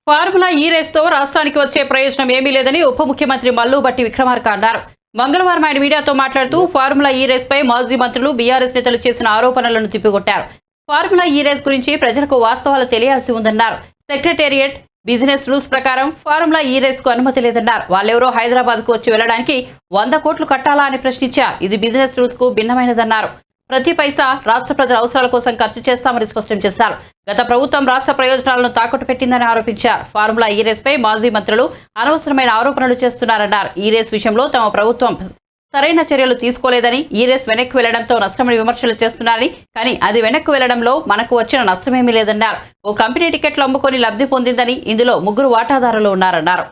Formula ఈ రేస్తో రాష్ట్రానికి వచ్చే ప్రయోజనం ఏమీ లేదని ఉప ముఖ్యమంత్రి మల్లు భట్టి విక్రమార్క అన్నారు. మంగళవారం ఆయన మీడియాతో మాట్లాడుతూ ఫార్ములా ఈ రేస్పై మాజీ మంత్రులు బీఆర్ఎస్ నేతలు చేసిన ఆరోపణలను తిప్పికొట్టారు. ఫార్ములా ఈ రేస్ గురించి ప్రజలకు వాస్తవాలు తెలియాల్సి ఉందన్నారు. సెక్రటేరియట్ బిజినెస్ రూల్స్ ప్రకారం ఫార్ములా ఈ రేస్ కు అనుమతి లేదన్నారు. వాళ్ళెవరో హైదరాబాద్ కు వచ్చి వెళ్లడానికి 100 కోట్లు కట్టాలా అని ప్రశ్నించారు. ఇది బిజినెస్ రూల్స్ కు భిన్నమైనదన్నారు. ప్రతి పైసా రాష్ట్ర ప్రజల అవసరాల కోసం ఖర్చు చేస్తామని స్పష్టం చేశారు. గత ప్రభుత్వం రాష్ట్ర ప్రయోజనాలను తాకట్టు పెట్టిందని ఆరోపించారు. ఫార్ములా ఈ రేస్ పై మాజీ మంత్రులు అనవసరమైన ఆరోపణలు చేస్తున్నారన్నారు. ఈ రేస్ విషయంలో తమ ప్రభుత్వం సరైన చర్యలు తీసుకోలేదని, ఈ రేస్ వెనక్కి వెళ్లడంతో నష్టమని విమర్శలు చేస్తున్నారని, కానీ అది వెనక్కి వెళ్లడంలో మనకు వచ్చిన నష్టమేమీ లేదన్నారు. ఓ కంపెనీ టికెట్లు అమ్ముకొని లబ్ధి పొందిందని, ఇందులో 3 వాటాదారులు ఉన్నారన్నారు.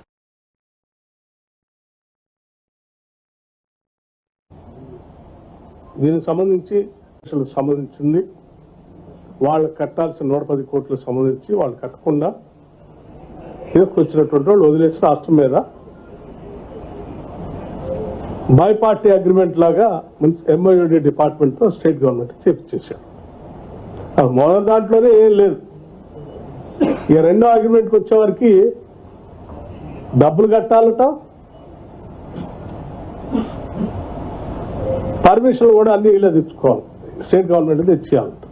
దీనికి సంబంధించింది వాళ్ళు కట్టాల్సిన 110 కోట్లకు సంబంధించి వాళ్ళు కట్టకుండా తీసుకొచ్చినటువంటి వాళ్ళు వదిలేసి రాష్ట్రం మీద బై పార్టీ అగ్రిమెంట్ లాగా ఎంఓయూడీ డిపార్ట్మెంట్ తో స్టేట్ గవర్నమెంట్ చేపించేశారు. మొదటి దాంట్లోనే ఏం లేదు. ఇక రెండో అగ్రిమెంట్కి వచ్చేవారికి డబ్బులు కట్టాలట, పర్మిషన్ కూడా అన్ని ఇలా తెచ్చుకోవాలి, స్టేట్ గవర్నమెంట్ తెచ్చేయాలంట.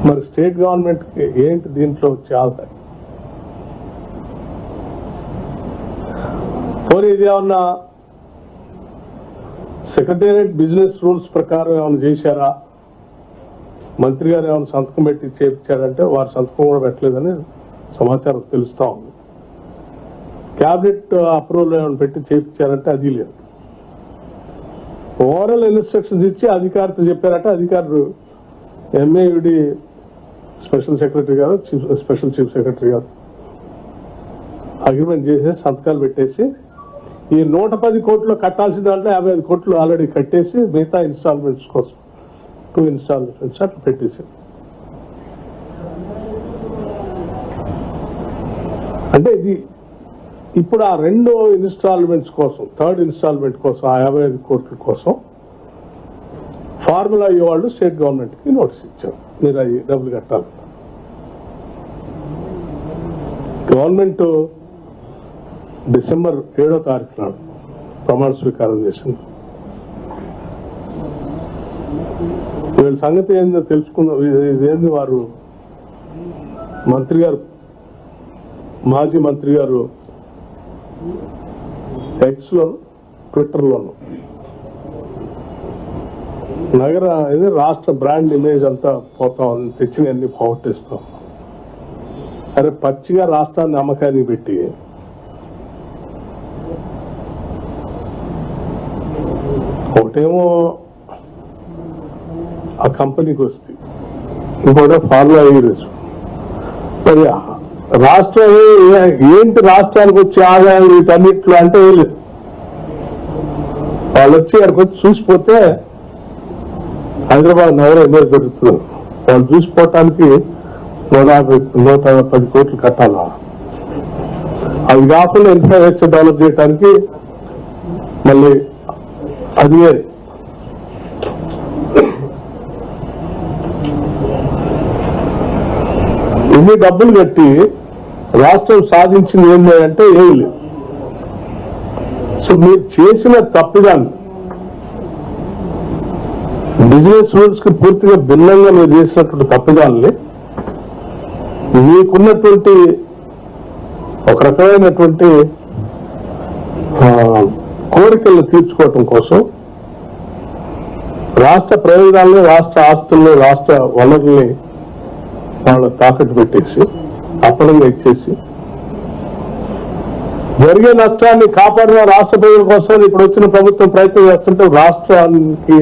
మరి స్టేట్ గవర్నమెంట్ ఏంటి దీంట్లో చాలా పోనీ ఇది ఏమన్నా సెక్రటేరియట్ బిజినెస్ రూల్స్ ప్రకారం ఏమైనా చేశారా, మంత్రి గారు ఏమైనా సంతకం పెట్టి చేయించారంటే వారి సంతకం కూడా పెట్టలేదని సమాచారం తెలుస్తా ఉంది. క్యాబినెట్ అప్రూవల్ ఏమైనా పెట్టి చేయించారంటే అది లేదు. ఓవరాల్ ఇన్స్ట్రక్షన్స్ ఇచ్చి అధికారితో చెప్పారంటే అధికారులు ఎంఏయుడి స్పెషల్ సెక్రటరీ గారు, స్పెషల్ చీఫ్ సెక్రటరీ గారు అగ్రిమెంట్ చేసేసి సంతకాలు పెట్టేసి ఈ 110 కోట్లు కట్టాల్సిన దాంట్లో 55 కోట్లు ఆల్రెడీ కట్టేసి మిగతా ఇన్స్టాల్మెంట్స్ కోసం 2 ఇన్స్టాల్మెంట్స్ అట్లా పెట్టేసారు. అంటే ఇది ఇప్పుడు ఆ 2 ఇన్స్టాల్మెంట్స్ కోసం, 3rd ఇన్స్టాల్మెంట్ కోసం ఆ 55 కోట్ల కోసం ఫార్ములా అయ్యేవాళ్ళు స్టేట్ గవర్నమెంట్కి నోటీస్ ఇచ్చారు, మీరు అవి డబ్బులు కట్టాలి. గవర్నమెంట్ డిసెంబర్ 7వ తారీఖు నాడు ప్రమాణ స్వీకారం చేసింది. వీళ్ళ సంగతి ఏందో తెలుసుకుందాం. ఇదేంది వారు మంత్రి గారు, మాజీ మంత్రి గారు ఎక్స్ లో, ట్విట్టర్లోను ఇది రాష్ట్ర బ్రాండ్ ఇమేజ్ అంతా పోతాం, తెచ్చినవన్నీ పోగొట్టేస్తాం. అరే పచ్చిగా రాష్ట్రాన్ని అమ్మకానికి పెట్టి ఒకటేమో ఆ కంపెనీకి వస్తే ఇంకోటి ఫార్ములా ఈరేస్. మరి రాష్ట్రం ఏంటి, రాష్ట్రానికి వచ్చే ఆదాయం వీటన్నిట్లో అంటే లేదు. వాళ్ళు వచ్చి అక్కడికి వచ్చి చూసిపోతే హైదరాబాద్ నగరం ఇమేజ్ దొరుకుతుంది. వాళ్ళు చూసిపోవటానికి 110 కోట్లు కట్టాలా. అది కాకుండా ఇన్ఫ్రాస్ట్రక్చర్ డెవలప్ చేయడానికి మళ్ళీ అది ఇన్ని డబ్బులు కట్టి రాష్ట్రం సాధించింది ఏంటి అంటే ఏమి లేదు. సో మీరు చేసిన తప్పిదాన్ని, బిజినెస్ రూల్స్ కి పూర్తిగా భిన్నంగా మీరు చేసినటువంటి తప్పిదాన్ని మీకున్నటువంటి ఒక రకమైనటువంటి కోరికలను తీర్చుకోవటం కోసం రాష్ట్ర ప్రయోజనాలని, రాష్ట్ర ఆస్తుల్ని, రాష్ట్ర వనరుల్ని వాళ్ళు తాకట్టు పెట్టేసి అప్పనంగా ఇచ్చేసి జరిగే నష్టాన్ని కాపాడిన రాష్ట్ర ప్రజల కోసం ఇప్పుడు వచ్చిన ప్రభుత్వం ప్రయత్నం చేస్తుంటే రాష్ట్రానికి